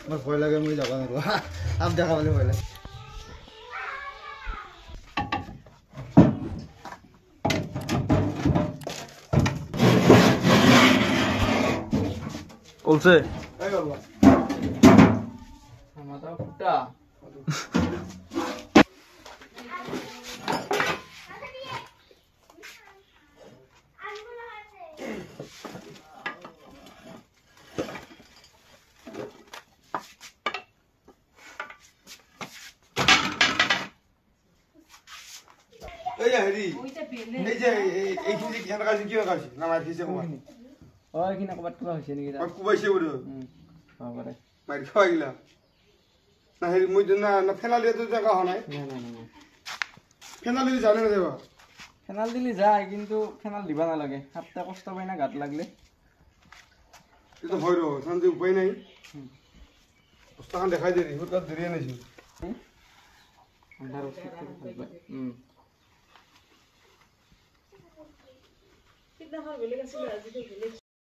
মোৰ ভয় লাগে মই যাব নোৱাৰো আপ দেখা পালে ভয় লাগে ওলছে এই বাবা আমাদেৰ ফুটা এই হেৰি এই যে এইখিনি কেন কাজি কিয় কাজি নামাই দিছে কোৱা ওই কিনা কবাত কিবা হৈছে নেকি মই কুবাইছে বুলো হ'ব পাৰে মাৰি খাইলা না হেৰি মই না না ফেনালি তো জায়গা হ নাই না ফেনালি জানে না দেবা ফেনাল দিলি যায় কিন্তু ফেনাল দিবা নালাগে সাপটা কষ্ট পাই না গাত লাগলে এটা ভয় রো শান্তি উপায় নাই অবস্থাখান দেখাই দে হুর কাত ধরিয়ে নাইছি আন্ধার ওষুধ কিনা বেলেগ আছিল আজি